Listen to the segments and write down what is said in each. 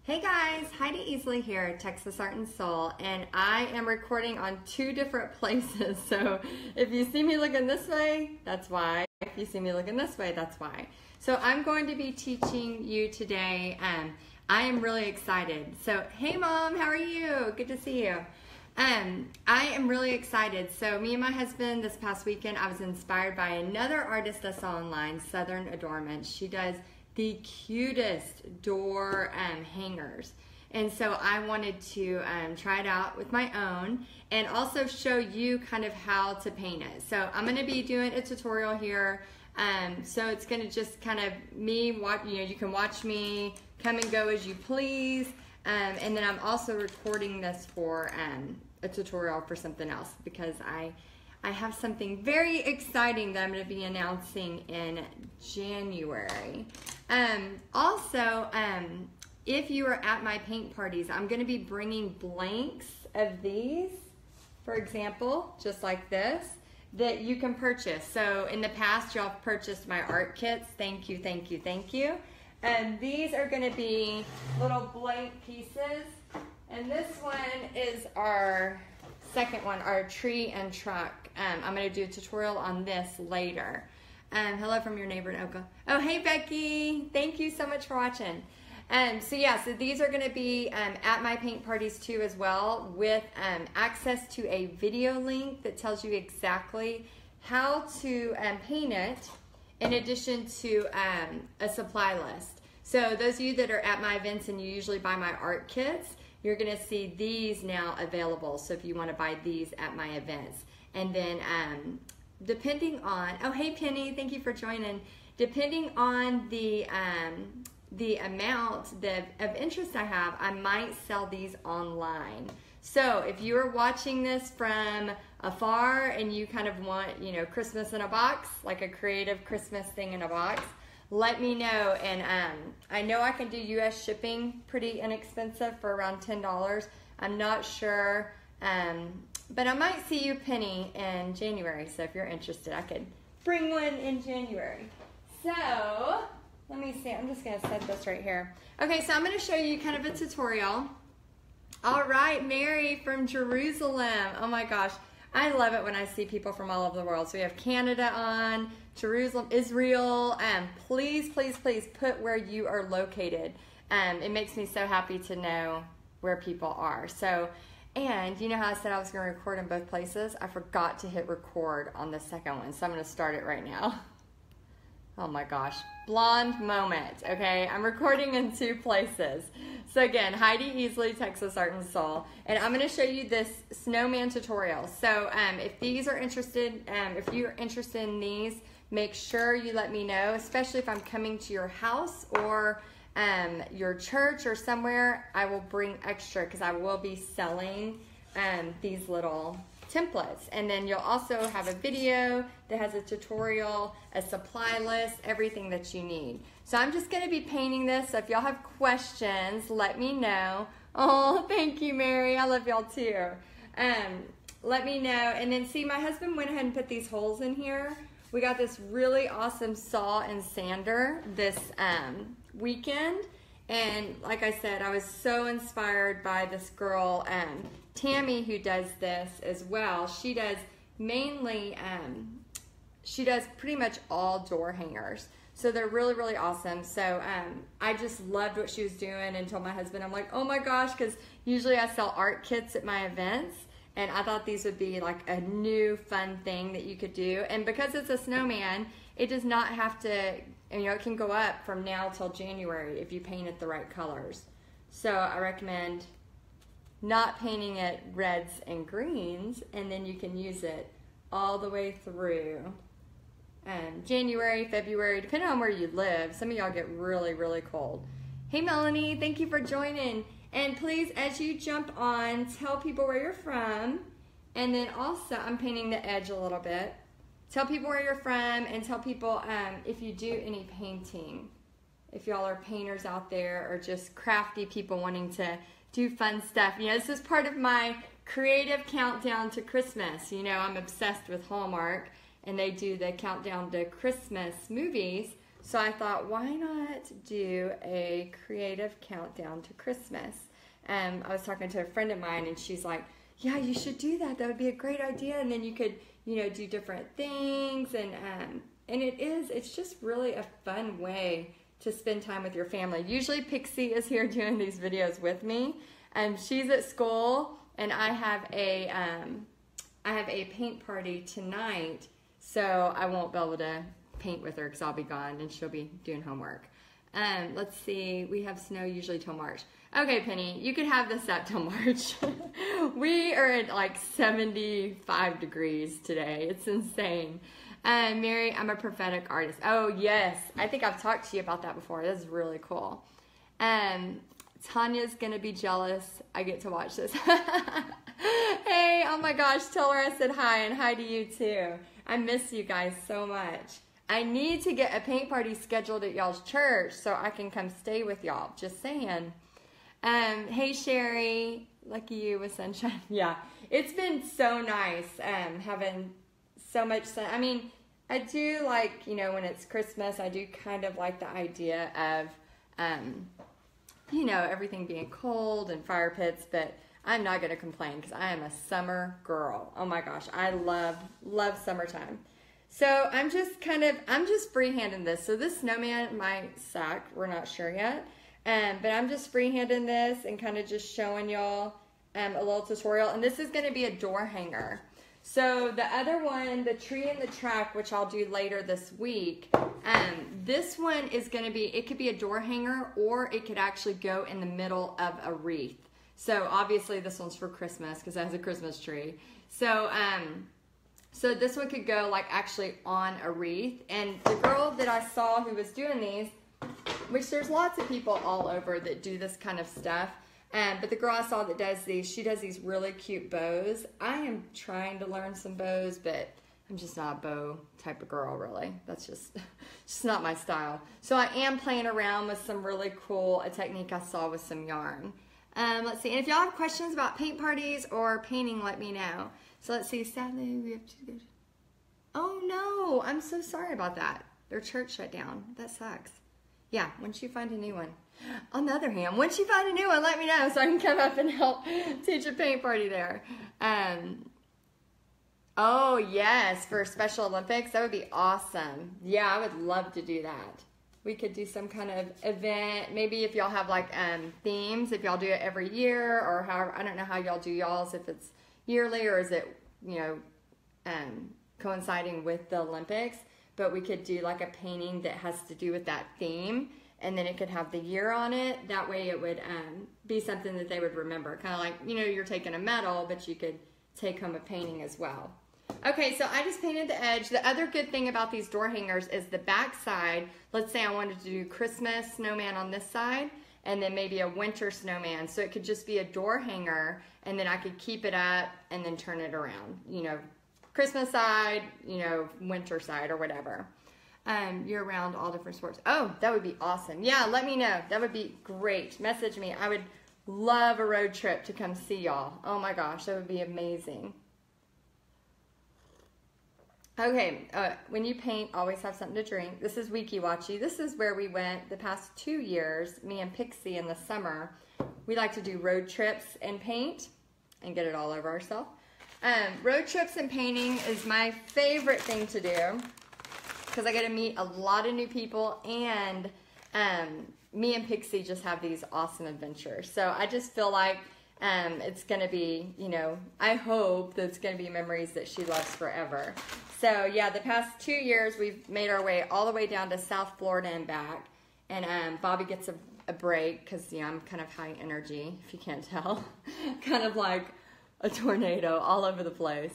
Hey guys, Heidi Easley here, Texas Art and Soul, and I am recording on two different places. So if you see me looking this way, that's why. If you see me looking this way, that's why. So I'm going to be teaching you today. I am really excited. So hey Mom, how are you? Good to see you. I am really excited. So me and my husband this past weekend, I was inspired by another artist I saw online, Southern Adornment. She does the cutest door hangers, and so I wanted to try it out with my own and also show you kind of how to paint it. So I'm going to be doing a tutorial here, so it's going to just kind of you can watch me come and go as you please, and then I'm also recording this for a tutorial for something else because I have something very exciting that I'm going to be announcing in January. Also, if you are at my paint parties, I'm going to be bringing blanks of these, for example, just like this, that you can purchase. So in the past, y'all have purchased my art kits. Thank you, thank you, thank you. And these are going to be little blank pieces. And this one is our second one, our tree and truck. I'm going to do a tutorial on this later. Hello from your neighbor in Oka. Oh, hey Becky. Thank you so much for watching. So these are going to be at my paint parties too as well, with access to a video link that tells you exactly how to paint it, in addition to a supply list. So those of you that are at my events and you usually buy my art kits, you're going to see these now available. So if you want to buy these at my events. And then depending on, oh hey Penny, thank you for joining. Depending on the amount of interest I have, I might sell these online. So if you are watching this from afar and you kind of want, Christmas in a box, like a creative Christmas thing in a box, let me know. And I know I can do US shipping pretty inexpensive for around $10. I'm not sure, but I might see you, Penny, in January. So if you're interested, I could bring one in January. So let me see. I'm just going to set this right here. Okay, so I'm going to show you kind of a tutorial. All right, Mary from Jerusalem. Oh my gosh. I love it when I see people from all over the world. So we have Canada on, Jerusalem, Israel. Please, please, please put where you are located. It makes me so happy to know where people are. So, and you know how I said I was going to record in both places? I forgot to hit record on the second one. So I'm going to start it right now. Oh my gosh, blonde moment, okay? I'm recording in two places. So again, Heidi Easley, Texas Art and Soul, and I'm gonna show you this snowman tutorial. So if you're interested in these, make sure you let me know, especially if I'm coming to your house or your church or somewhere. I will bring extra because I will be selling these little templates, and then you'll also have a video that has a tutorial, a supply list, everything that you need. So I'm just going to be painting this, so if y'all have questions, let me know. Oh, thank you, Mary. I love y'all too. Let me know. And then see, my husband went ahead and put these holes in here. We got this really awesome saw and sander this weekend. And like I said, I was so inspired by this girl, Tammy, who does this as well. She does mainly, she does pretty much all door hangers. So they're really, really awesome. So I just loved what she was doing and told my husband, I'm like, oh my gosh, because usually I sell art kits at my events. And I thought these would be like a new fun thing that you could do. And because it's a snowman, it does not have to, it can go up from now till January if you paint it the right colors. So I recommend not painting it reds and greens, and then you can use it all the way through January, February, depending on where you live. Some of y'all get really, really cold. Hey Melanie, thank you for joining. And please, as you jump on, tell people where you're from. And then also, I'm painting the edge a little bit. Tell people where you're from, and tell people if you do any painting. If y'all are painters out there, or just crafty people wanting to do fun stuff. This is part of my creative countdown to Christmas. I'm obsessed with Hallmark, and they do the countdown to Christmas movies. So I thought, why not do a creative countdown to Christmas? I was talking to a friend of mine, and she's like, yeah, you should do that. That would be a great idea. And then you could, you know, do different things. And it's just really a fun way to spend time with your family. Usually Pixie is here doing these videos with me. She's at school, and I have a paint party tonight, so I won't be able to paint with her because I'll be gone and she'll be doing homework. Let's see, we have snow usually till March. Okay, Penny, you could have this up till March. We are at like 75 degrees today. It's insane. Mary, I'm a prophetic artist. Oh, yes. I think I've talked to you about that before. This is really cool. Tanya's going to be jealous. I get to watch this. Hey, oh my gosh, tell her I said hi, and hi to you too. I miss you guys so much. I need to get a paint party scheduled at y'all's church so I can come stay with y'all. Just saying. Hey, Sherry. Lucky you with sunshine. Yeah, it's been so nice having so much sun. I mean, I do like, you know, when it's Christmas, I do kind of like the idea of, you know, everything being cold and fire pits, but I'm not going to complain because I am a summer girl. Oh my gosh, I love summertime. So I'm just freehanding this. So this snowman might suck. We're not sure yet. But I'm just freehanding this and kind of just showing y'all a little tutorial. And this is going to be a door hanger. So the other one, the tree and the track, which I'll do later this week, this one is going to be, it could be a door hanger, or it could actually go in the middle of a wreath. So obviously this one's for Christmas because it has a Christmas tree. So so this one could go like actually on a wreath. And the girl that I saw who was doing these, which there's lots of people all over that do this kind of stuff, but the girl I saw that does these, she does these really cute bows. I am trying to learn some bows, but I'm just not a bow type of girl, really. That's just not my style. So I am playing around with some really cool, a technique I saw with some yarn. Let's see, and if y'all have questions about paint parties or painting, let me know. So let's see, sadly we have to go. Oh no, I'm so sorry about that. Their church shut down. That sucks. Yeah, once you find a new one. On the other hand, once you find a new one, let me know so I can come up and help teach a paint party there. Oh yes, for Special Olympics, that would be awesome. Yeah, I would love to do that. We could do some kind of event. Maybe if y'all have like themes, if y'all do it every year or however, I don't know how y'all do y'all's, if it's yearly or is it, you know, coinciding with the Olympics. But we could do like a painting that has to do with that theme, and then it could have the year on it. That way it would be something that they would remember. Kind of like, you know, you're taking a medal, but you could take home a painting as well. Okay, so I just painted the edge. The other good thing about these door hangers is the back side. Let's say I wanted to do Christmas snowman on this side, and then maybe a winter snowman. So it could just be a door hanger, and then I could keep it up and then turn it around. You know, Christmas side, you know, winter side or whatever. Year round, all different sports. Oh, that would be awesome. Yeah, let me know. That would be great. Message me. I would love a road trip to come see y'all. Oh my gosh, that would be amazing. Okay, when you paint, always have something to drink. This is Wiki Watchy. This is where we went the past 2 years, me and Pixie in the summer. We like to do road trips and paint and get it all over ourselves. Road trips and painting is my favorite thing to do because I get to meet a lot of new people, and me and Pixie just have these awesome adventures. So I just feel like it's going to be, you know, I hope that it's going to be memories that she loves forever. So yeah, the past 2 years we've made our way all the way down to South Florida and back. And Bobby gets a break because, you know, I'm kind of high energy, if you can't tell. Kind of like a tornado all over the place.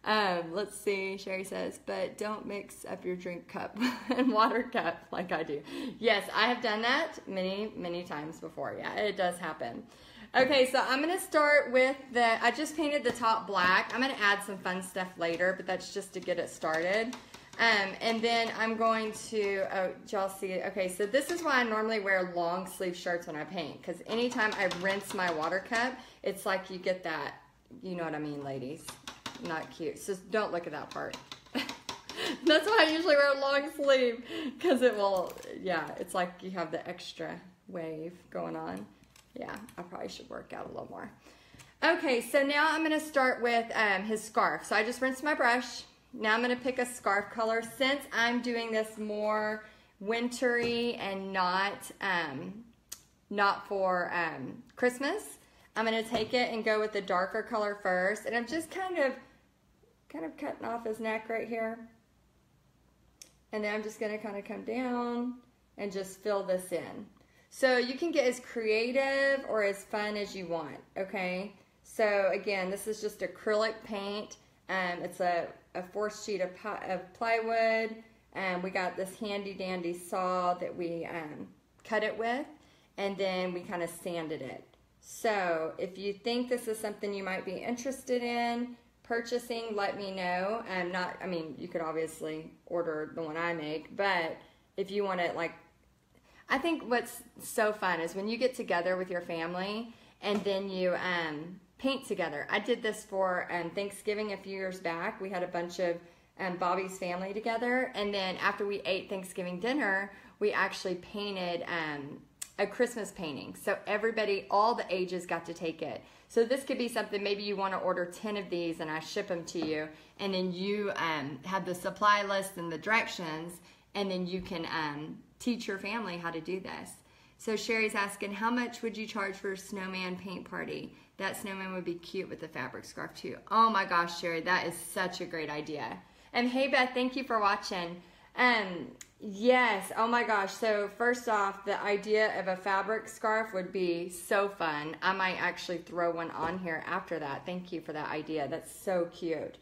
Let's see, Sherry says, but don't mix up your drink cup and water cup like I do. Yes, I have done that many times before. Yeah, it does happen. Okay, so I'm going to start with I just painted the top black. I'm going to add some fun stuff later, but that's just to get it started. And then I'm going to, oh, y'all see it? Okay, so this is why I normally wear long sleeve shirts when I paint, because anytime I rinse my water cup, it's like you get that, you know what I mean, ladies? Not cute. So don't look at that part. That's why I usually wear a long sleeve, because it will, yeah, it's like you have the extra wave going on. Yeah, I probably should work out a little more. Okay, so now I'm going to start with his scarf. So I just rinsed my brush. Now I'm going to pick a scarf color. Since I'm doing this more wintry and not for Christmas, I'm going to take it and go with the darker color first. And I'm just kind of cutting off his neck right here. And then I'm just going to kind of come down and just fill this in. So you can get as creative or as fun as you want, okay? So again, this is just acrylic paint. It's a 4th sheet of plywood. We got this handy dandy saw that we cut it with, and then we kind of sanded it. So if you think this is something you might be interested in purchasing, let me know. I mean, you could obviously order the one I make, but if you want it, like, I think what's so fun is when you get together with your family and then you paint together. I did this for Thanksgiving a few years back. We had a bunch of Bobby's family together, and then after we ate Thanksgiving dinner, we actually painted a Christmas painting. So everybody, all the ages got to take it. So this could be something, maybe you want to order 10 of these and I ship them to you, and then you have the supply list and the directions, and then you can teach your family how to do this. So Sherry's asking, how much would you charge for a snowman paint party? That snowman would be cute with the fabric scarf too. Oh my gosh, Sherry, that is such a great idea. And hey Beth, thank you for watching. Yes, oh my gosh. So first off, the idea of a fabric scarf would be so fun. I might actually throw one on here after that. Thank you for that idea. That's so cute.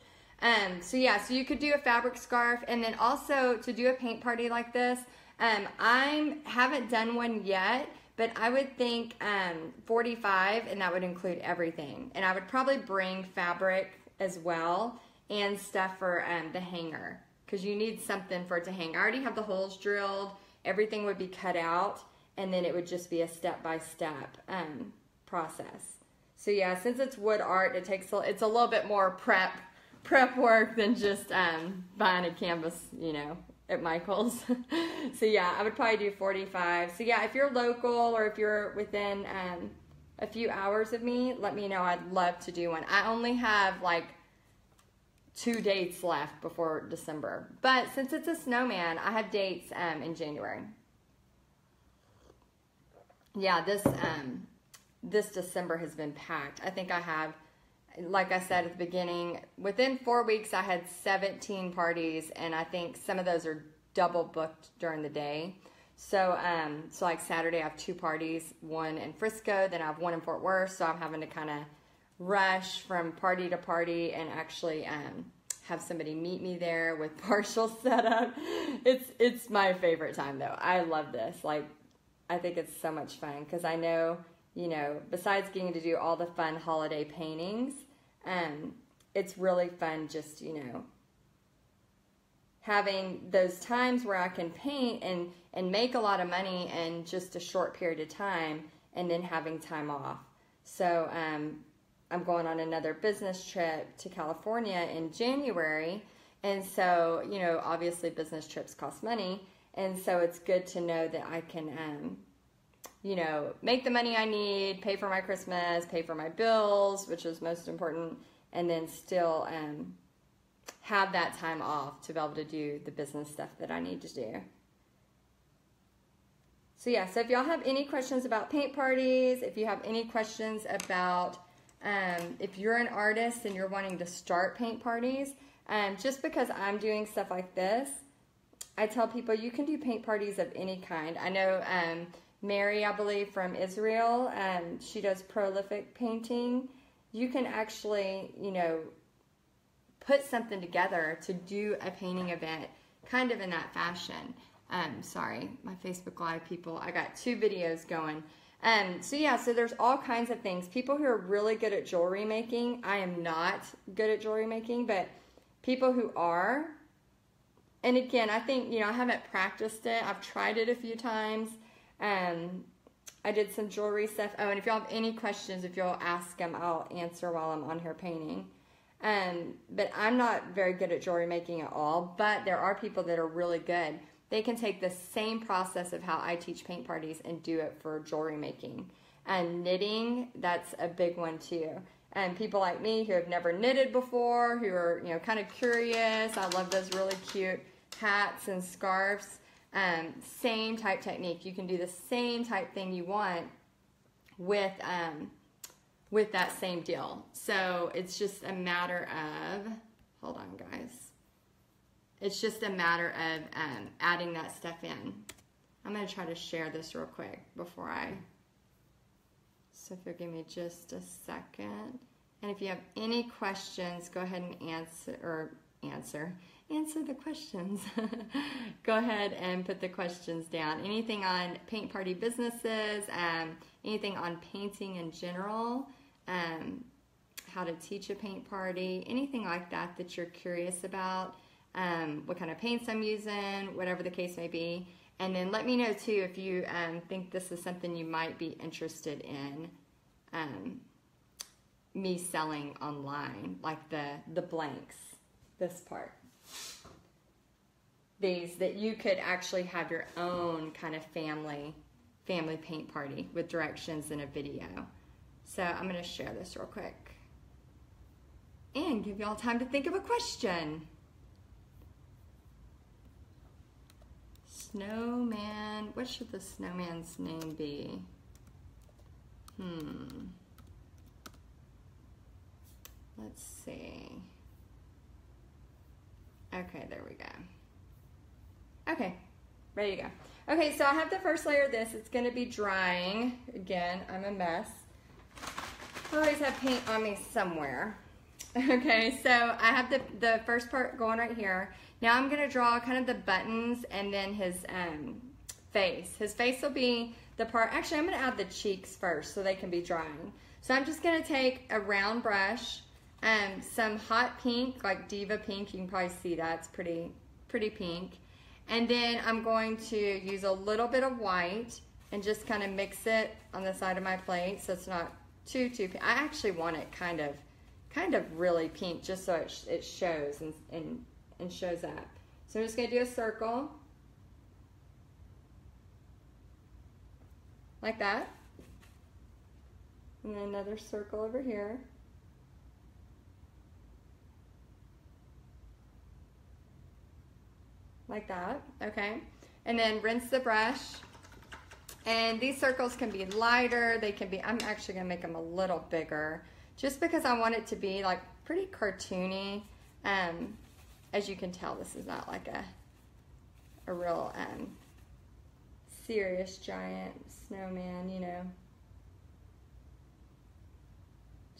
So yeah, so you could do a fabric scarf, and then also to do a paint party like this, I haven't done one yet, but I would think 45, and that would include everything. And I would probably bring fabric as well and stuff for the hanger, because you need something for it to hang. I already have the holes drilled. Everything would be cut out, and then it would just be a step-by-step process. So yeah, since it's wood art, it's a little bit more prep work than just buying a canvas, you know, at Michael's. So yeah, I would probably do 45. So yeah, if you're local or if you're within a few hours of me, let me know. I'd love to do one. I only have like 2 dates left before December, but since it's a snowman, I have dates in January. Yeah, this December has been packed. I think I have, like I said at the beginning, within 4 weeks I had 17 parties, and I think some of those are double booked during the day. So so like Saturday I have 2 parties, one in Frisco, then I have one in Fort Worth, so I'm having to kind of rush from party to party and actually have somebody meet me there with partial setup. It's my favorite time though. I love this. Like, I think it's so much fun because I know, you know, besides getting to do all the fun holiday paintings, it's really fun just, you know, having those times where I can paint and make a lot of money in just a short period of time, and then having time off. So I'm going on another business trip to California in January, and so, you know, obviously business trips cost money, and so it's good to know that I can you know, make the money I need, pay for my Christmas, pay for my bills, which is most important, and then still have that time off to be able to do the business stuff that I need to do. So yeah, so if y'all have any questions about paint parties, if you have any questions about if you're an artist and you're wanting to start paint parties, just because I'm doing stuff like this, I tell people you can do paint parties of any kind. I know Mary, I believe, from Israel, she does prolific painting. You can actually, you know, put something together to do a painting event kind of in that fashion. Sorry, my Facebook Live people, I got 2 videos going. So yeah, so there's all kinds of things. People who are really good at jewelry making, I am not good at jewelry making, but people who are, and again, I think, you know, I haven't practiced it. I've tried it a few times. I did some jewelry stuff. Oh, and if y'all have any questions, if y'all ask them, I'll answer while I'm on here painting. But I'm not very good at jewelry making at all, but there are people that are really good. They can take the same process of how I teach paint parties and do it for jewelry making. And knitting, that's a big one too. And people like me who have never knitted before, who are, you know, kind of curious. I love those really cute hats and scarves. Same type technique. You can do the same type thing you want with that same deal. So it's just a matter of, hold on guys. It's just a matter of adding that stuff in. I'm going to try to share this real quick before so if you'll give me just a second. And if you have any questions, go ahead and answer the questions. Go ahead and put the questions down. Anything on paint party businesses, anything on painting in general, how to teach a paint party, anything like that that you're curious about, what kind of paints I'm using, whatever the case may be. And then let me know too if you think this is something you might be interested in me selling online, like the blanks, this part. These that you could actually have your own kind of family paint party with directions in a video. So I'm going to share this real quick and give y'all time to think of a question. Snowman, what should the snowman's name be? Let's see. Okay, there we go. Okay, ready to go. Okay, so I have the first layer of this. It's going to be drying. Again, I'm a mess. I always have paint on me somewhere. Okay, so I have the first part going right here. Now I'm going to draw kind of the buttons and then his face. His face will be the part, actually I'm going to add the cheeks first so they can be drying. So I'm just going to take a round brush, some hot pink, like Diva pink, you can probably see that, it's pretty pink. And then I'm going to use a little bit of white and just kind of mix it on the side of my plate so it's not too pink. I actually want it kind of really pink just so it shows and shows up. So I'm just going to do a circle like that, and then another circle over here, like that. Okay, and then rinse the brush. And these circles can be lighter, they can be, I'm actually going to make them a little bigger just because I want it to be like pretty cartoony. As you can tell, this is not like a real serious giant snowman, you know.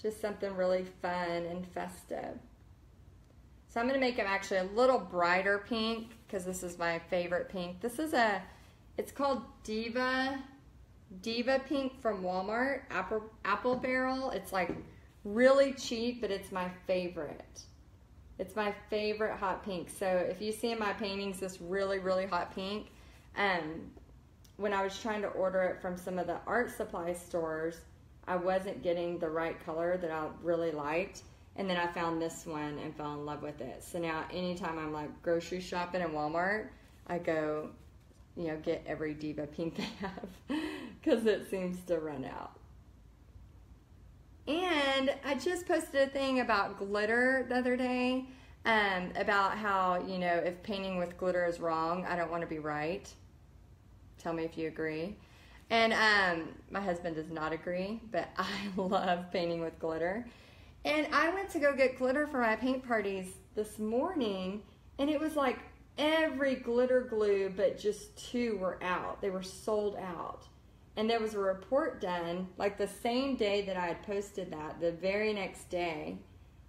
Just something really fun and festive. So I'm going to make them actually a little brighter pink because this is my favorite pink. This is it's called Diva pink from Walmart, Apple Barrel. It's like really cheap, but it's my favorite. It's my favorite hot pink. So if you see in my paintings this really, really hot pink, when I was trying to order it from some of the art supply stores, I wasn't getting the right color that I really liked. And then I found this one and fell in love with it. So now anytime I'm like grocery shopping in Walmart, I go, you know, get every Diva pink they have because it seems to run out. And I just posted a thing about glitter the other day, about how, you know, if painting with glitter is wrong, I don't want to be right. Tell me if you agree. And my husband does not agree, but I love painting with glitter. And I went to go get glitter for my paint parties this morning, and it was like every glitter glue but just 2 were out. They were sold out. And there was a report done, like the same day that I had posted that, the very next day,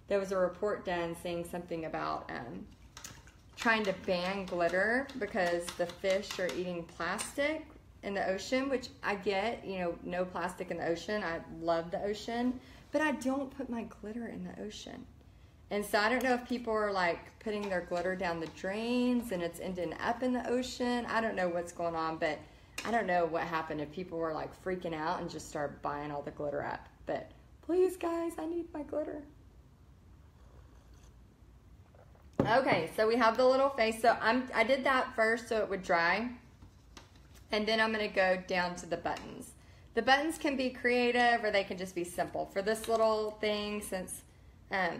there was a report done saying something about trying to ban glitter because the fish are eating plastic in the ocean, which I get, you know, no plastic in the ocean. I love the ocean, but I don't put my glitter in the ocean. And so I don't know if people are like putting their glitter down the drains and it's ending up in the ocean. I don't know what's going on, but I don't know what happened if people were like freaking out and just start buying all the glitter up. But please guys, I need my glitter. Okay, so we have the little face. So I did that first so it would dry. And then I'm going to go down to the buttons. The buttons can be creative or they can just be simple. For this little thing, since I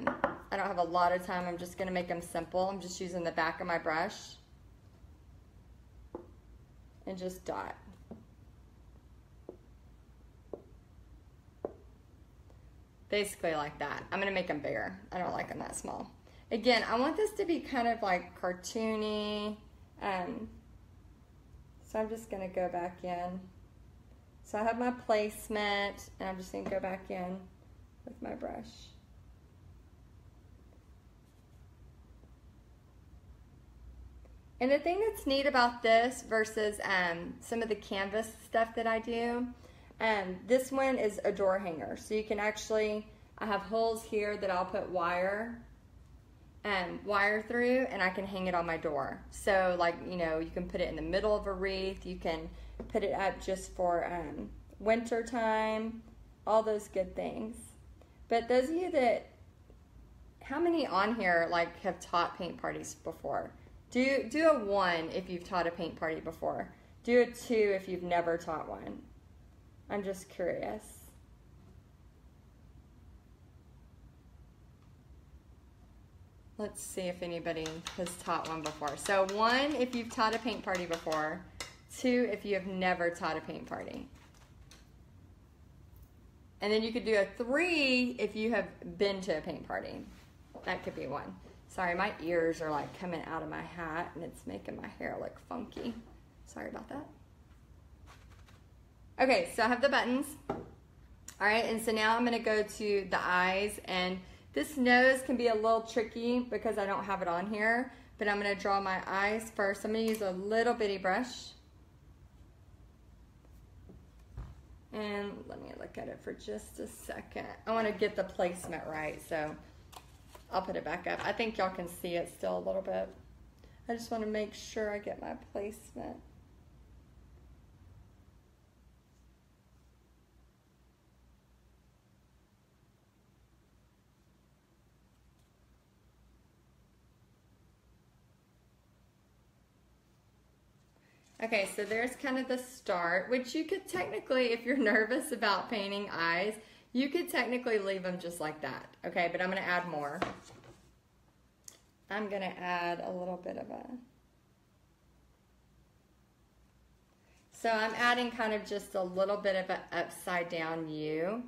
don't have a lot of time, I'm just going to make them simple. I'm just using the back of my brush and just dot. Basically like that. I'm going to make them bigger. I don't like them that small. Again, I want this to be kind of like cartoony. So I'm just going to go back in. So I have my placement, and I'm just going to go back in with my brush. And the thing that's neat about this versus some of the canvas stuff that I do, this one is a door hanger. So you can actually, I have holes here that I'll put wire through, and I can hang it on my door. So like, you know, you can put it in the middle of a wreath, you can put it up just for winter time, all those good things. But those of you that, how many on here like have taught paint parties before? Do a 1 if you've taught a paint party before. Do a 2 if you've never taught one. I'm just curious. Let's see if anybody has taught one before. So 1 if you've taught a paint party before. 2 if you have never taught a paint party. And then you could do a 3 if you have been to a paint party. That could be 1. Sorry, my ears are like coming out of my hat and it's making my hair look funky. Sorry about that. Okay, so I have the buttons. All right, and so now I'm gonna go to the eyes, and this nose can be a little tricky because I don't have it on here, but I'm gonna draw my eyes first. I'm gonna use a little bitty brush. And let me look at it for just a second. I wanna get the placement right, so I'll put it back up. I think y'all can see it still a little bit. I just wanna make sure I get my placement. Okay, so there's kind of the start, which you could technically, if you're nervous about painting eyes, you could technically leave them just like that. Okay, but I'm gonna add more. I'm gonna add a little bit of a, so I'm adding kind of just a little bit of an upside down U.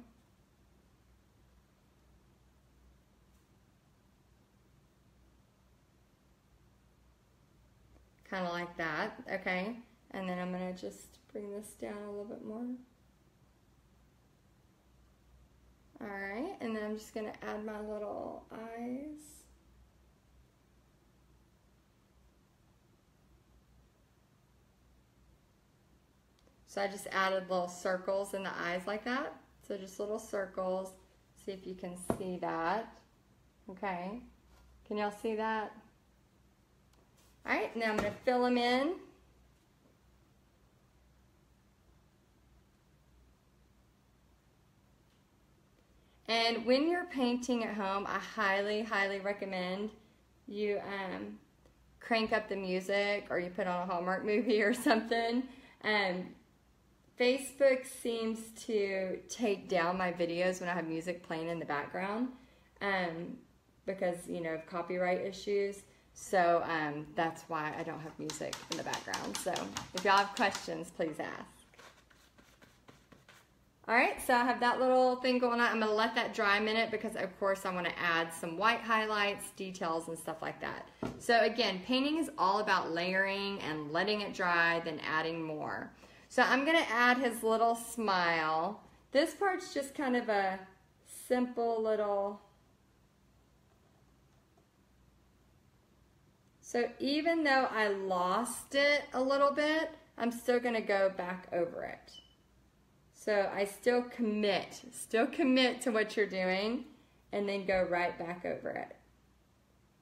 Kind of like that, okay? And then I'm gonna just bring this down a little bit more. All right, and then I'm just gonna add my little eyes. So I just added little circles in the eyes like that. So just little circles. See if you can see that. Okay, can y'all see that? All right, now I'm going to fill them in. And when you're painting at home, I highly, highly recommend you crank up the music, or you put on a Hallmark movie or something. Facebook seems to take down my videos when I have music playing in the background because, you know, of copyright issues. So that's why I don't have music in the background. So if y'all have questions, please ask. All right, so I have that little thing going on. I'm gonna let that dry a minute because of course I wanna add some white highlights, details, and stuff like that. So again, painting is all about layering and letting it dry, then adding more. So I'm gonna add his little smile. This part's just kind of a simple little, so even though I lost it a little bit, I'm still gonna go back over it. So I still commit to what you're doing, and then go right back over it.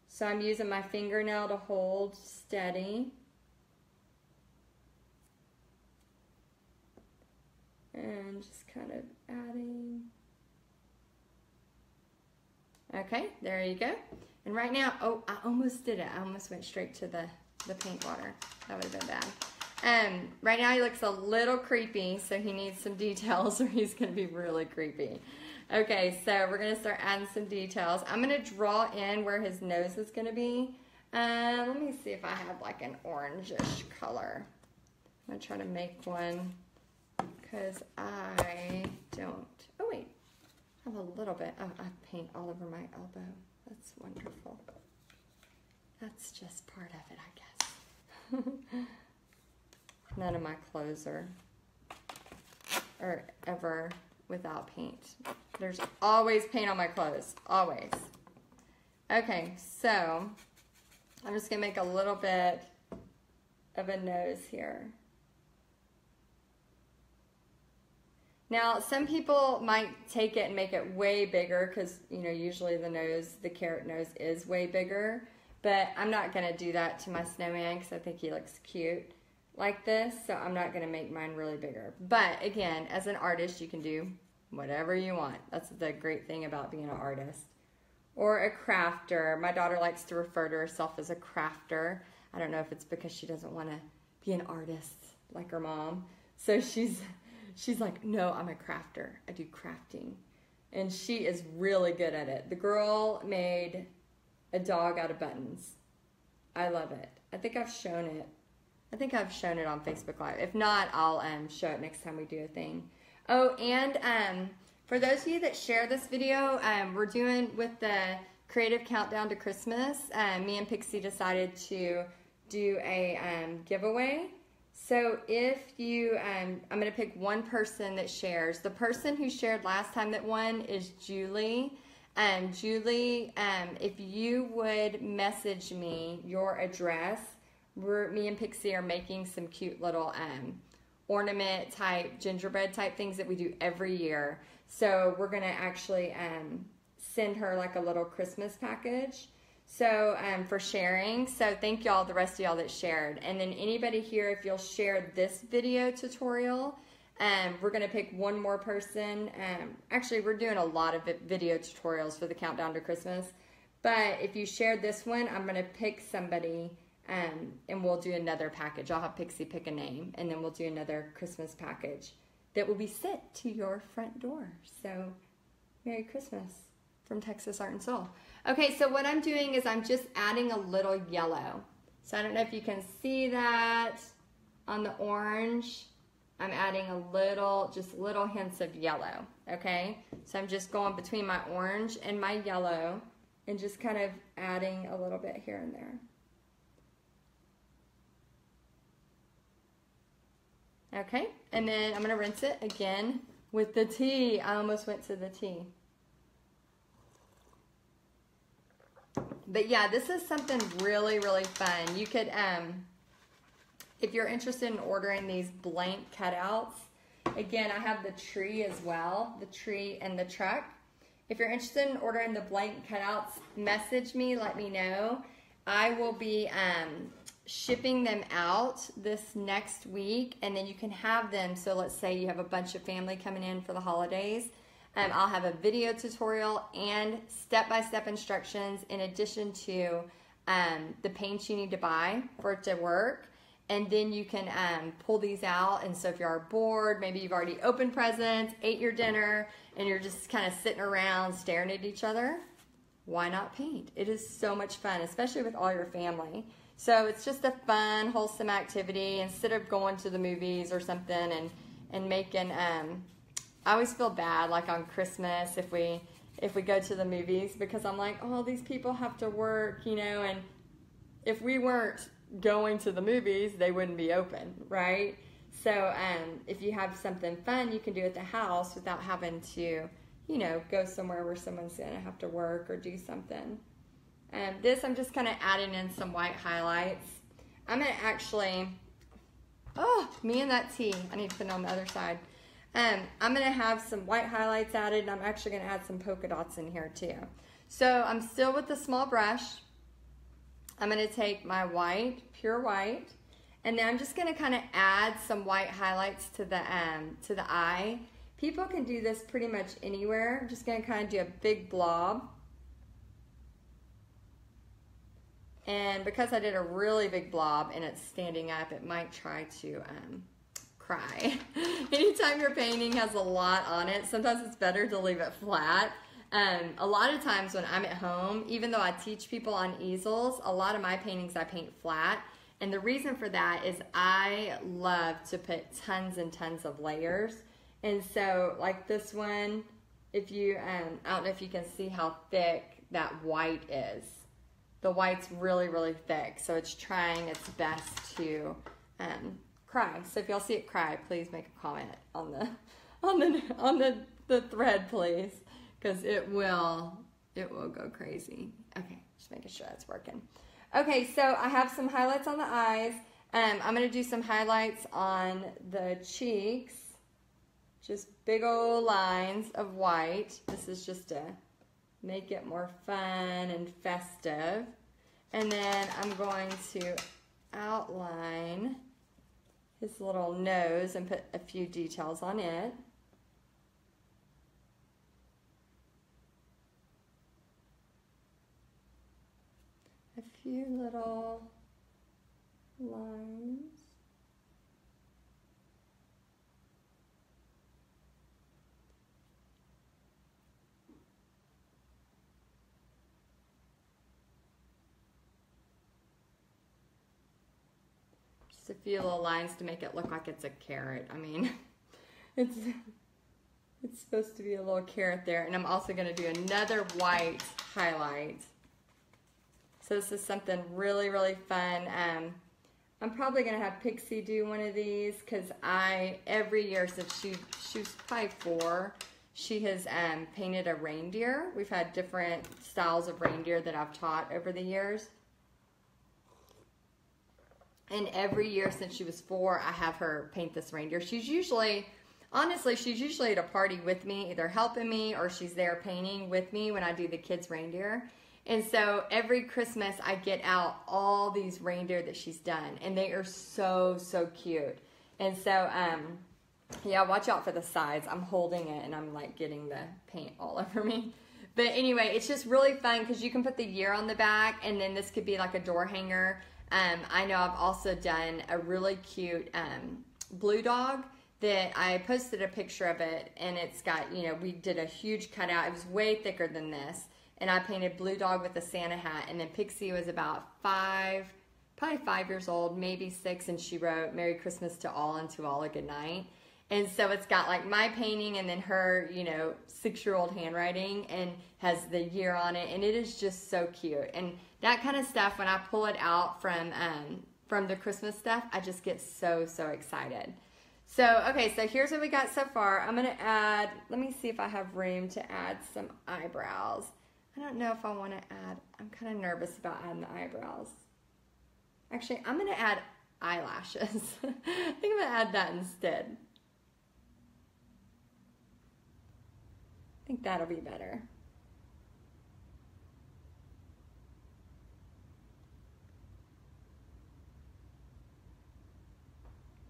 So I'm using my fingernail to hold steady. And just kind of adding. Okay, there you go. And right now, oh, I almost did it. I almost went straight to the paint water. That would have been bad. Right now he looks a little creepy, so he needs some details or he's going to be really creepy. Okay, so we're going to start adding some details. I'm going to draw in where his nose is going to be. Let me see if I have like an orangish color. I'm going to try to make one because I don't. Oh, wait. I have a little bit. Oh, I have paint all over my elbow. That's wonderful. That's just part of it, I guess. None of my clothes are ever without paint. There's always paint on my clothes, always. Okay, so I'm just gonna make a little bit of a nose here. Now, some people might take it and make it way bigger because, you know, usually the carrot nose is way bigger, but I'm not gonna do that to my snowman because I think he looks cute like this, so I'm not gonna make mine really bigger. But again, as an artist, you can do whatever you want. That's the great thing about being an artist. Or a crafter. My daughter likes to refer to herself as a crafter. I don't know if it's because she doesn't want to be an artist like her mom. So she's like, no, I'm a crafter. I do crafting. And she is really good at it. The girl made a dog out of buttons. I love it. I think I've shown it. I think I've shown it on Facebook Live. If not, I'll show it next time we do a thing. Oh, and for those of you that share this video, we're doing with the Creative Countdown to Christmas. Me and Pixie decided to do a giveaway. So if you, I'm going to pick one person that shares. The person who shared last time that won is Julie. Julie, if you would message me your address, me and Pixie are making some cute little ornament type, gingerbread type things that we do every year. So we're going to actually send her like a little Christmas package. So for sharing. So thank y'all, the rest of y'all that shared. And then anybody here, if you'll share this video tutorial, we're going to pick one more person. Actually, we're doing a lot of video tutorials for the Countdown to Christmas. But if you shared this one, I'm going to pick somebody and we'll do another package. I'll have Pixie pick a name, and then we'll do another Christmas package that will be sent to your front door. So, Merry Christmas from Texas Art and Soul. Okay, so what I'm doing is I'm just adding a little yellow. So I don't know if you can see that on the orange. I'm adding just little hints of yellow, okay? So I'm just going between my orange and my yellow and just kind of adding a little bit here and there. Okay, and then I'm going to rinse it again with the tea. I almost went to the tea. But yeah, this is something really, really fun. You could, if you're interested in ordering these blank cutouts, again, I have the tree as well, the tree and the truck. If you're interested in ordering the blank cutouts, message me, let me know. I will be shipping them out this next week, and then you can have them. So let's say you have a bunch of family coming in for the holidays. I'll have a video tutorial and step-by-step instructions in addition to the paints you need to buy for it to work. And then you can pull these out. And so if you're bored, maybe you've already opened presents, ate your dinner, and you're just kind of sitting around staring at each other, why not paint? It is so much fun, especially with all your family. So it's just a fun, wholesome activity instead of going to the movies or something and making, I always feel bad like on Christmas if we go to the movies because I'm like, oh, these people have to work, you know, and if we weren't going to the movies, they wouldn't be open, right? So if you have something fun you can do at the house without having to, you know, go somewhere where someone's going to have to work or do something. This, I'm just kind of adding in some white highlights. I'm going to actually, oh, me and that tea. I need to put it on the other side. I'm going to have some white highlights added, and I'm actually going to add some polka dots in here too. So I'm still with the small brush. I'm going to take my white, pure white, and then I'm just going to kind of add some white highlights to the eye. People can do this pretty much anywhere. I'm just going to kind of do a big blob. And because I did a really big blob and it's standing up, it might try to cry. Anytime your painting has a lot on it, sometimes it's better to leave it flat. A lot of times when I'm at home, even though I teach people on easels, a lot of my paintings I paint flat. And the reason for that is I love to put tons and tons of layers. And so like this one, if you, I don't know if you can see how thick that white is. The white's really, really thick. So it's trying its best to cry. So if y'all see it cry, please make a comment on the thread, please. Because it will go crazy. Okay, just making sure that's working. Okay, so I have some highlights on the eyes. I'm going to do some highlights on the cheeks. Just big old lines of white. This is just to make it more fun and festive. And then I'm going to outline his little nose and put a few details on it. A few little lines. Just a few little lines to make it look like it's a carrot. I mean, it's supposed to be a little carrot there. And I'm also going to do another white highlight. So this is something really, really fun. I'm probably going to have Pixie do one of these because every year since she was probably 4, she has painted a reindeer. We've had different styles of reindeer that I've taught over the years. And every year since she was 4, I have her paint this reindeer. Honestly, she's usually at a party with me, either helping me or she's there painting with me when I do the kids' reindeer. And so every Christmas I get out all these reindeer that she's done, and they are so, so cute. And so, yeah, watch out for the sides. I'm holding it and I'm like getting the paint all over me. But anyway, it's just really fun because you can put the year on the back, and then this could be like a door hanger. I know I've also done a really cute blue dog that I posted a picture of it, and it's got, we did a huge cutout. It was way thicker than this. And I painted Blue Dog with a Santa hat. And then Pixie was about 5, probably 5 years old, maybe 6. And she wrote, "Merry Christmas to all and to all a good night." And so it's got like my painting and then her, 6-year-old handwriting and has the year on it. And it is just so cute. And that kind of stuff, when I pull it out from the Christmas stuff, I just get so, so excited. So, okay, so here's what we got so far. I'm going to add, let me see if I have room to add some eyebrows. I don't know if I want to add, I'm kind of nervous about adding the eyebrows. Actually, I'm going to add eyelashes. I think I'm going to add that instead. I think that'll be better.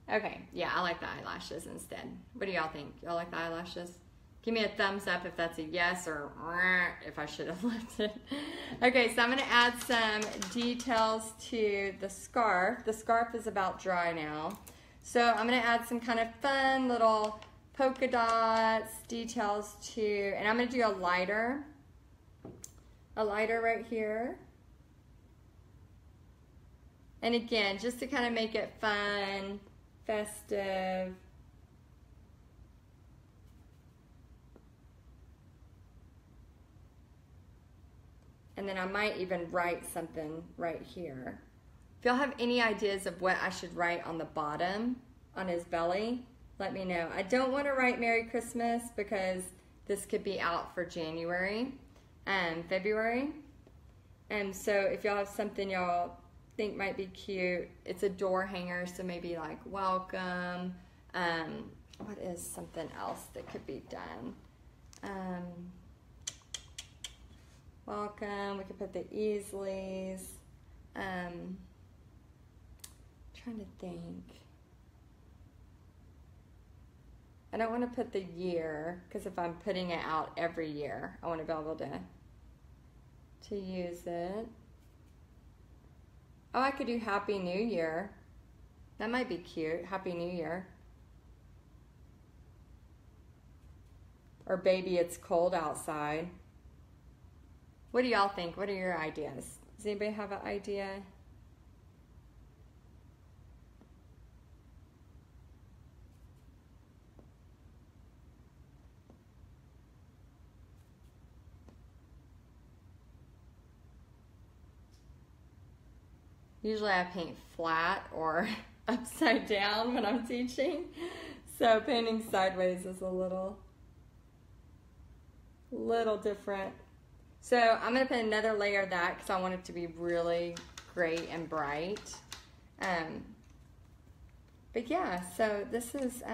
Okay, yeah, I like the eyelashes instead. What do y'all think? Y'all like the eyelashes? Give me a thumbs up if that's a yes, or if I should have left it. Okay, so I'm going to add some details to the scarf. The scarf is about dry now. So I'm going to add some kind of fun little polka dots, details to, and I'm going to do a lighter right here. And again, just to kind of make it fun, festive. And then I might even write something right here. If y'all have any ideas of what I should write on the bottom, on his belly, let me know. I don't want to write Merry Christmas because this could be out for January and February. And so if y'all have something y'all think might be cute, it's a door hanger, so maybe like welcome. What is something else that could be done? Welcome, we could put the Easleys. Trying to think. I don't want to put the year, because if I'm putting it out every year, I want to be able to use it. Oh, I could do Happy New Year. That might be cute. Happy New Year. Or Baby, It's Cold Outside. What do y'all think? What are your ideas? Does anybody have an idea? Usually I paint flat or upside down when I'm teaching. So painting sideways is a little different. So I'm going to put another layer of that because I want it to be really great and bright. But yeah, so this is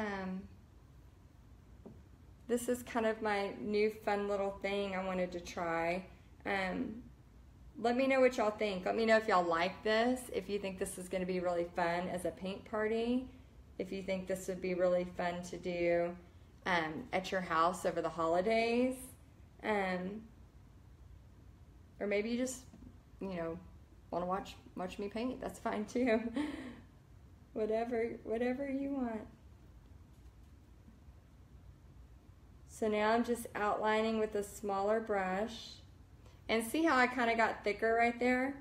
kind of my new fun little thing I wanted to try. Let me know what y'all think. Let me know if y'all like this, if you think this is going to be really fun as a paint party, if you think this would be really fun to do at your house over the holidays, or maybe you just, you know, want to watch me paint. That's fine too. whatever you want. So now I'm just outlining with a smaller brush. And see how I kind of got thicker right there?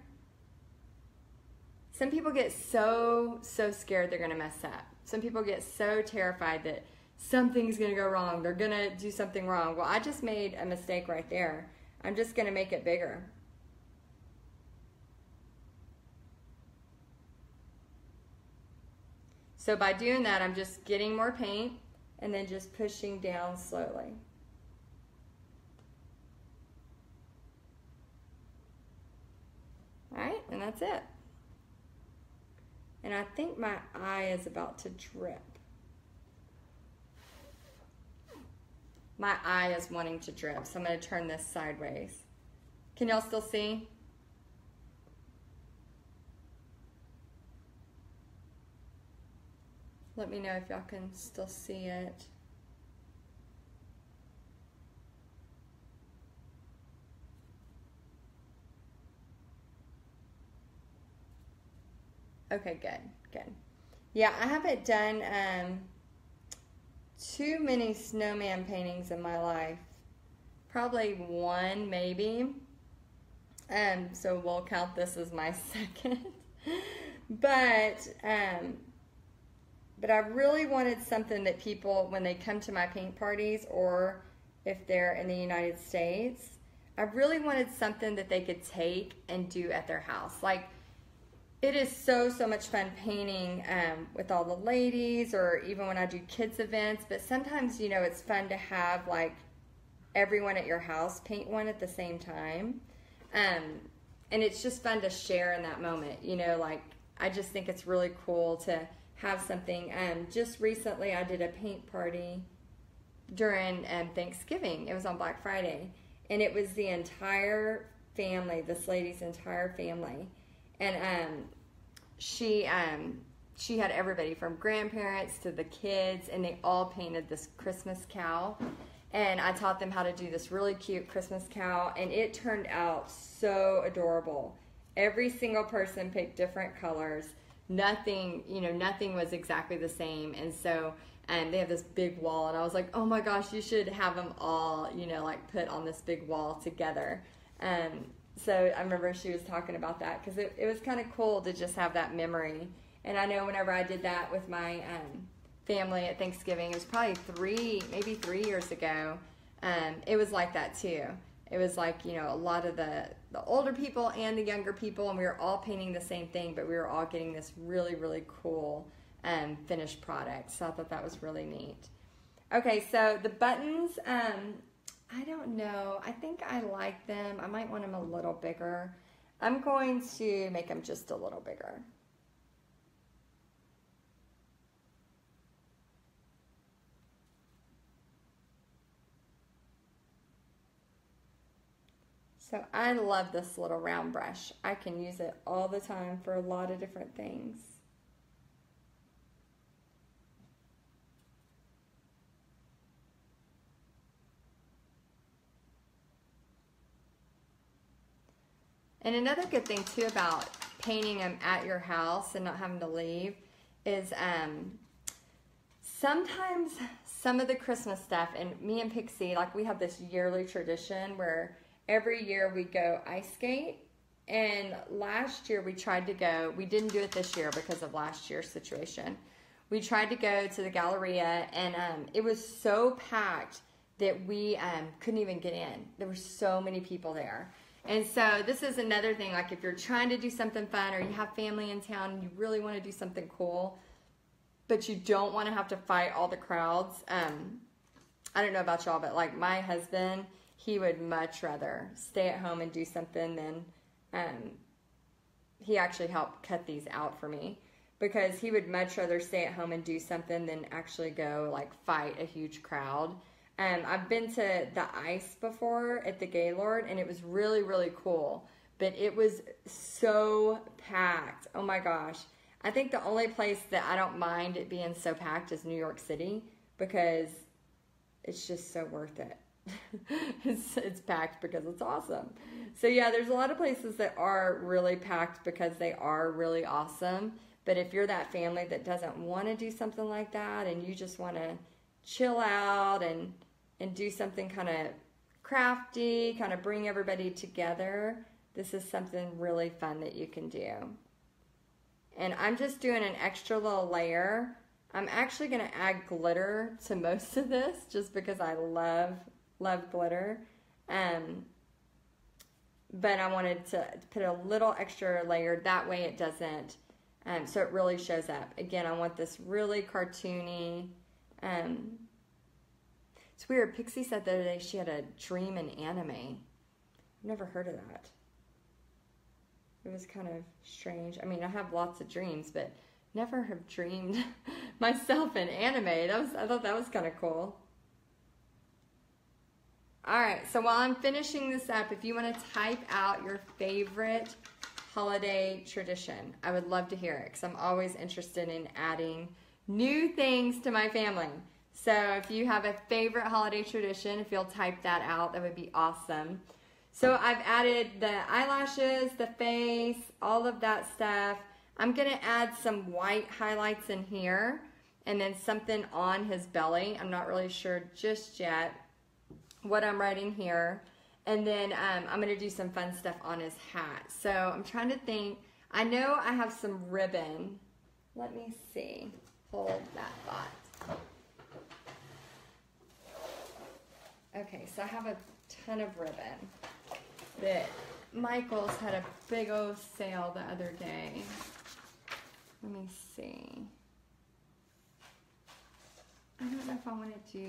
Some people get so scared they're going to mess up. Some people get so terrified that something's going to go wrong. They're going to do something wrong. Well, I just made a mistake right there. I'm just going to make it bigger. So by doing that, I'm just getting more paint and then just pushing down slowly. Alright, and that's it. And I think my eye is about to drip. My eye is wanting to drip, so I'm going to turn this sideways. Can y'all still see? Let me know if y'all can still see it. Okay, good. Yeah, I haven't done too many snowman paintings in my life. Probably one, maybe. So we'll count this as my second. But I really wanted something that people, when they come to my paint parties, or if they're in the United States, I really wanted something that they could take and do at their house. Like, it is so much fun painting with all the ladies, or even when I do kids events, but sometimes, you know, it's fun to have like everyone at your house paint one at the same time. And it's just fun to share in that moment, you know, like I just think it's really cool to have something. Just recently I did a paint party during Thanksgiving. It was on Black Friday, and it was the entire family, this lady's entire family. And she had everybody from grandparents to the kids, and they all painted this Christmas cow. And I taught them how to do this really cute Christmas cow, and it turned out so adorable. Every single person picked different colors. Nothing was exactly the same. And so they have this big wall, and I was like, oh my gosh, you should have them all, you know, like put on this big wall together. So I remember she was talking about that because it was kind of cool to just have that memory. And I know whenever I did that with my family at Thanksgiving, it was probably maybe 3 years ago, it was like that too. It was like, you know, a lot of the older people and the younger people, and we were all painting the same thing, but we were all getting this really cool finished product. So I thought that was really neat. Okay, so the buttons, I don't know. I think I like them. I might want them a little bigger. I'm going to make them just a little bigger. So I love this little round brush. I can use it all the time for a lot of different things. And another good thing too about painting them at your house and not having to leave is sometimes some of the Christmas stuff, and me and Pixie, like we have this yearly tradition where every year we go ice skate. And last year we tried to go, we didn't do it this year because of last year's situation. We tried to go to the Galleria, and it was so packed that we couldn't even get in. There were so many people there. And so this is another thing, like if you're trying to do something fun or you have family in town and you really want to do something cool, but you don't want to have to fight all the crowds. I don't know about y'all, but like my husband, he would much rather stay at home and do something than, he actually helped cut these out for me, because he would much rather stay at home and do something than actually go like fight a huge crowd. I've been to the ice before at the Gaylord, and it was really, really cool, but it was so packed. Oh my gosh. I think the only place that I don't mind it being so packed is New York City, because it's just so worth it. It's packed because it's awesome. So yeah, there's a lot of places that are really packed because they are really awesome. But if you're that family that doesn't want to do something like that, and you just want to chill out and do something kind of crafty, kind of bring everybody together, this is something really fun that you can do. And I'm just doing an extra little layer. I'm actually going to add glitter to most of this just because I love glitter. But I wanted to put a little extra layer, that way it doesn't, so it really shows up. Again, I want this really cartoony. It's weird, Pixie said the other day she had a dream in anime. I've never heard of that. It was kind of strange. I mean, I have lots of dreams, but never have dreamed myself in anime. I thought that was kind of cool. Alright, so while I'm finishing this up, if you want to type out your favorite holiday tradition, I would love to hear it, because I'm always interested in adding new things to my family. So if you have a favorite holiday tradition, if you'll type that out, that would be awesome. So I've added the eyelashes, the face, all of that stuff. I'm going to add some white highlights in here, and then something on his belly. I'm not really sure just yet what I'm writing here. And then I'm going to do some fun stuff on his hat. So I'm trying to think. I know I have some ribbon. Let me see. Hold that thought. Okay, so I have a ton of ribbon that Michael's had a big old sale the other day. Let me see. I don't know if I want to do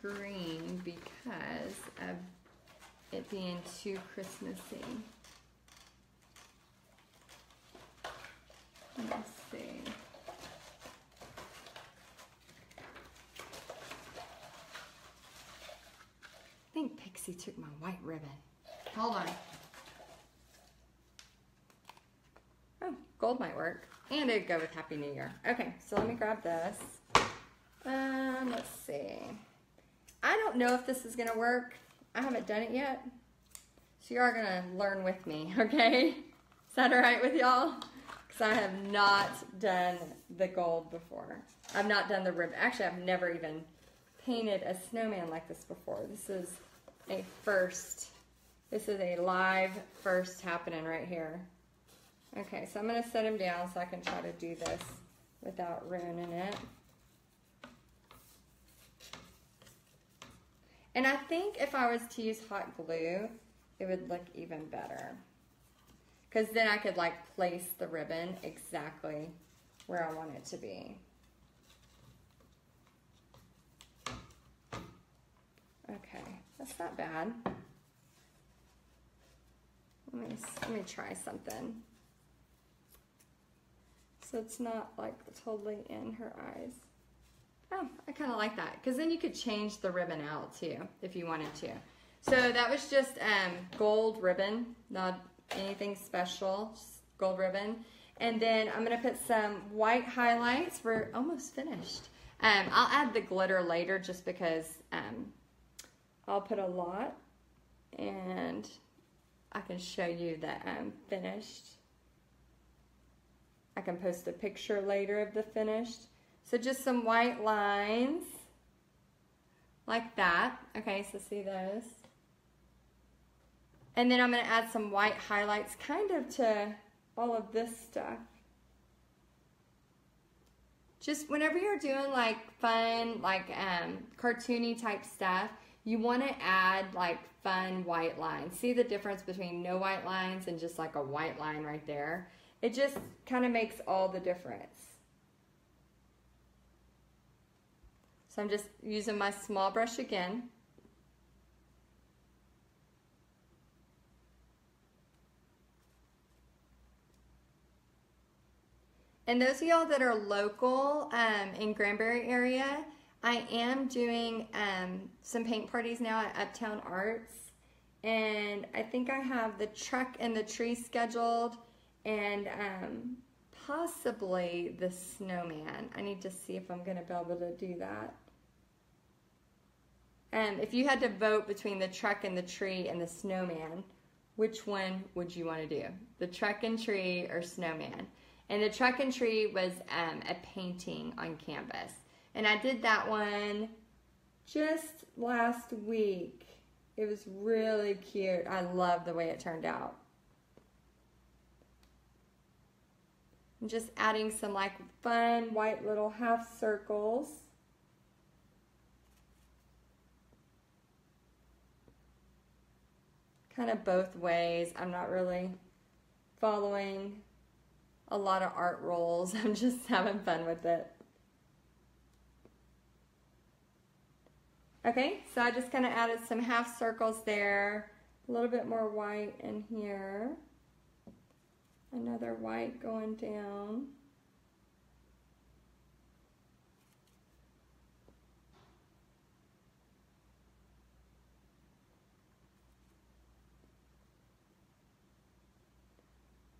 green because of it being too Christmassy. Let me see. I think Pixie took my white ribbon. Hold on. Oh, gold might work. And it'd go with Happy New Year. Okay, so let me grab this. Let's see. I don't know if this is going to work. I haven't done it yet. So you are going to learn with me, okay? Is that all right with y'all? Because I have not done the gold before. I've not done the ribbon. Actually, I've never even painted a snowman like this before. This is a first. This is a live first happening right here. Okay, so I'm going to set him down so I can try to do this without ruining it. And I think if I was to use hot glue, it would look even better. Because then I could like place the ribbon exactly where I want it to be. Okay, that's not bad. Let me try something. So it's not like totally in her eyes. Oh, I kind of like that, because then you could change the ribbon out too if you wanted to. So that was just gold ribbon, not anything special, just gold ribbon. And then I'm going to put some white highlights. We're almost finished. I'll add the glitter later just because I'll put a lot. And I can show you the finished. I can post a picture later of the finished. So just some white lines like that. Okay, so see those. And then I'm going to add some white highlights kind of to all of this stuff. Just whenever you're doing like fun, like cartoony type stuff, you want to add like fun white lines. See the difference between no white lines and just like a white line right there? It just kind of makes all the difference. So I'm just using my small brush again. And those of y'all that are local in Granbury area, I am doing some paint parties now at Uptown Arts. And I think I have the truck and the tree scheduled, and possibly the snowman. I need to see if I'm going to be able to do that. If you had to vote between the truck and the tree and the snowman, which one would you want to do? The truck and tree or snowman? And the truck and tree was a painting on canvas. And I did that one just last week. It was really cute. I love the way it turned out. I'm just adding some like fun white little half circles. Kind of both ways. I'm not really following a lot of art rules. I'm just having fun with it. Okay, so I just kind of added some half circles there. A little bit more white in here. Another white going down.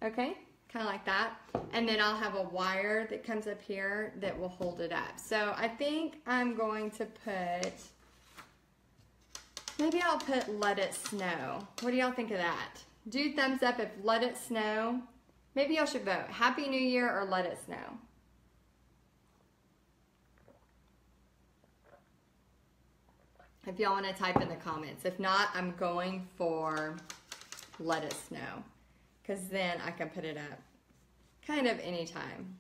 Okay, kind of like that. And then I'll have a wire that comes up here that will hold it up. So I think I'm going to put, maybe I'll put Let It Snow. What do y'all think of that? Do thumbs up if Let It Snow. Maybe y'all should vote Happy New Year or Let It Snow. If y'all want to type in the comments. If not, I'm going for Let It Snow, because then I can put it up kind of anytime.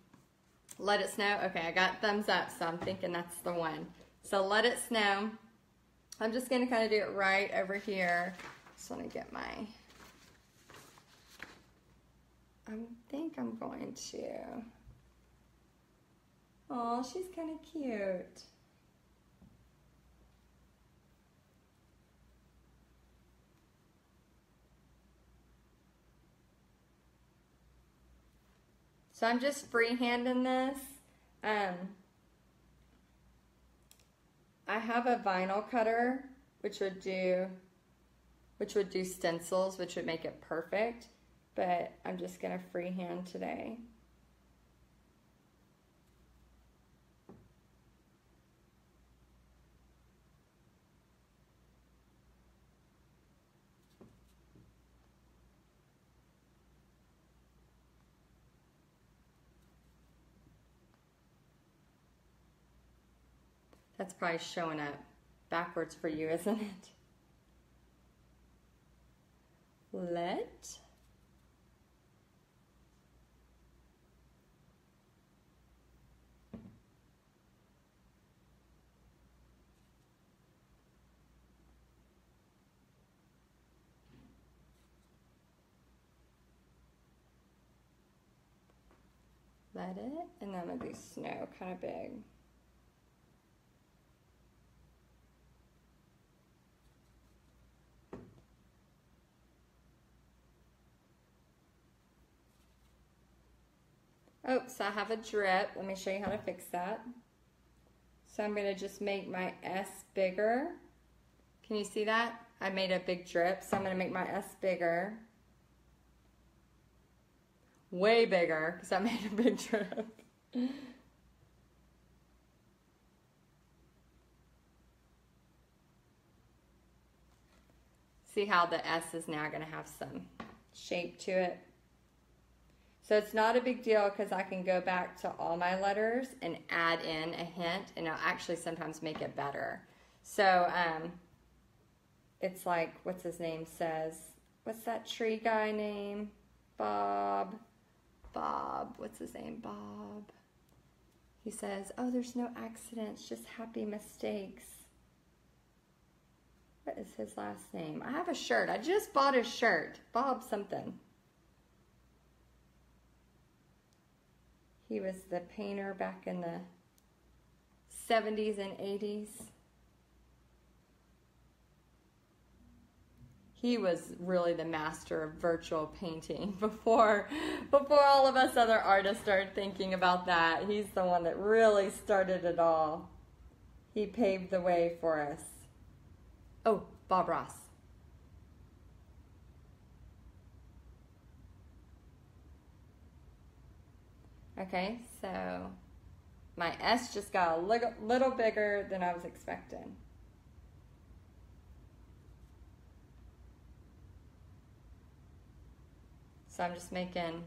Let It Snow. Okay, I got thumbs up, so I'm thinking that's the one. So Let It Snow. I'm just going to kind of do it right over here. Just want to get my, I think I'm going to, oh, she's kind of cute. So I'm just freehanding this. I have a vinyl cutter, which would do stencils, which would make it perfect, but I'm just gonna freehand today. That's probably showing up backwards for you, isn't it? Let. Let it, and then I'm gonna do snow kind of big. Oops, I have a drip. Let me show you how to fix that. So I'm going to just make my S bigger. Can you see that? I made a big drip, so I'm going to make my S bigger. Way bigger, because I made a big drip. See how the S is now going to have some shape to it. So it's not a big deal because I can go back to all my letters and add in a hint, and I'll actually sometimes make it better. So it's like, what's his name says, what's that tree guy name? Bob, what's his name? Bob. He says, oh, there's no accidents, just happy mistakes. What is his last name? I have a shirt. I just bought his shirt. Bob something. He was the painter back in the 70s and 80s. He was really the master of virtual painting before all of us other artists started thinking about that. He's the one that really started it all. He paved the way for us. Oh, Bob Ross. Okay, so my S just got a little bigger than I was expecting. So I'm just making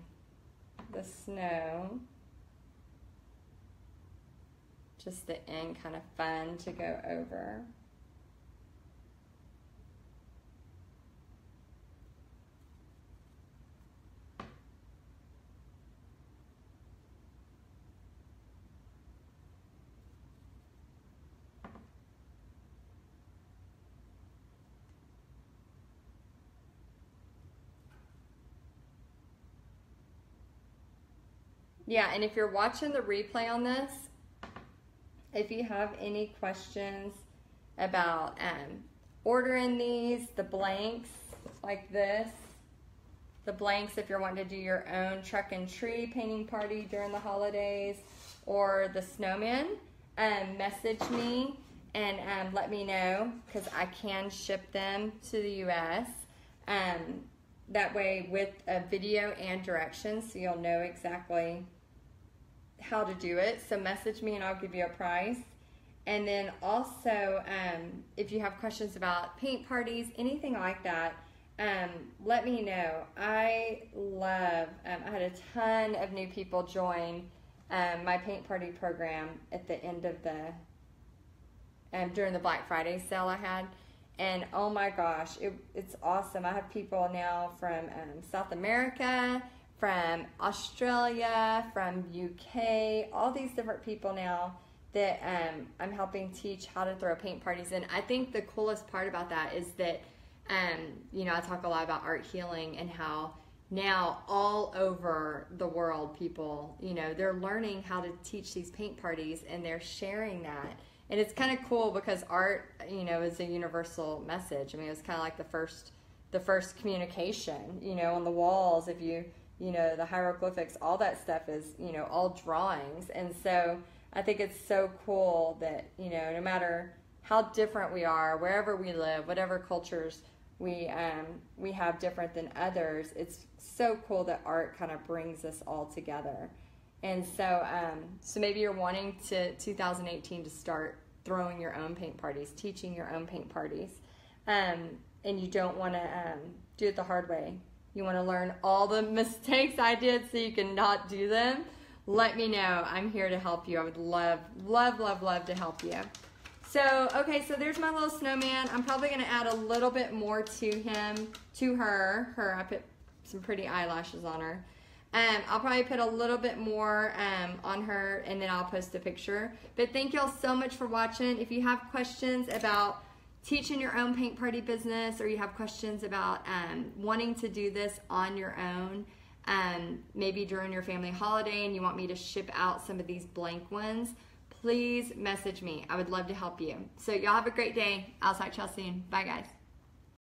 the snow, just the end kind of fun to go over. Yeah, and if you're watching the replay on this, if you have any questions about ordering these, the blanks like this, the blanks if you're wanting to do your own truck and tree painting party during the holidays, or the snowman, message me and let me know, because I can ship them to the US. That way with a video and directions, so you'll know exactly how to do it. So message me and I'll give you a price. And then also, if you have questions about paint parties, anything like that, let me know. I love, I had a ton of new people join my paint party program at the end of the, during the Black Friday sale I had. And oh my gosh, it's awesome. I have people now from South America, from Australia, from UK, all these different people now that I'm helping teach how to throw paint parties. And I think the coolest part about that is that, you know, I talk a lot about art healing and how now all over the world people, you know, they're learning how to teach these paint parties and they're sharing that. And it's kind of cool because art, you know, is a universal message. I mean, it was kind of like the first communication, you know, on the walls. If you know, the hieroglyphics, all that stuff is, you know, all drawings. And so I think it's so cool that, you know, no matter how different we are, wherever we live, whatever cultures we have different than others, it's so cool that art kind of brings us all together. And so, so maybe you're wanting to 2018 to start throwing your own paint parties, teaching your own paint parties, and you don't want to do it the hard way. You want to learn all the mistakes I did so you can not do them. Let me know. I'm here to help you. I would love, love, love, love to help you. So, okay, so there's my little snowman. I'm probably going to add a little bit more to him, to her. I put some pretty eyelashes on her. I'll probably put a little bit more on her, and then I'll post a picture. But thank y'all so much for watching. If you have questions about teaching your own paint party business, or you have questions about wanting to do this on your own, maybe during your family holiday and you want me to ship out some of these blank ones, please message me. I would love to help you. So y'all have a great day. I'll talk to y'all soon. Bye guys.